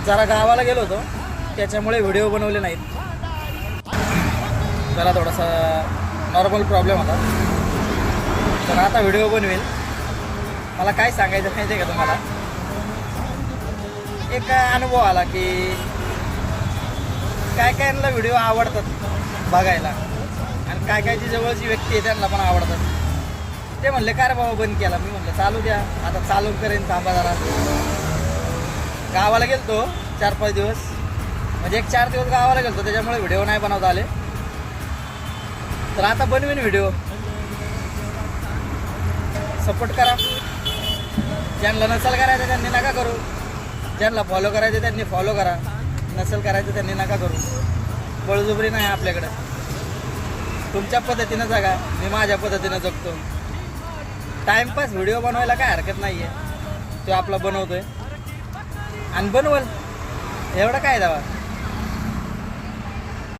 जरा गावाला गेलो होतो त्याच्यामुळे व्हिडिओ बनवले नाहीत. जरा थोडासा नॉर्मल प्रॉब्लेम होता. तर आता व्हिडिओ बनवेल. मला काय सांगायचं माहिती आहे का तुम्हाला, एक अनुभव आला की काय कायला व्हिडिओ आवडतात बघायला आणि काय काय जी जवळची व्यक्ती आहे त्यांना पण आवडतात. ते म्हणले काय रे बाबा बंद केला. मी म्हणलं चालू द्या, आता चालू करेन, थांबा जरा. गावाला गेलतो 4-5 दिवस, म्हणजे एक 4 दिवस गावाला गेलतो त्याच्यामुळे व्हिडिओ नाही बनवता आले. तर आता बनवीन व्हिडिओ. सपोर्ट करा. ज्यांना नसेल करायचं त्यांनी नका करू, ज्यांना फॉलो करायचं त्यांनी फॉलो करा, नसेल करायचं त्यांनी नका करू. बळजुबरी नाही आपल्याकडं. तुमच्या पद्धतीनं जगा, मी माझ्या पद्धतीनं जगतो. टाईमपास व्हिडिओ बनवायला काय हरकत नाही आहे. तो आपला बनवतोय आणि बनवल, एवढं काय दावा.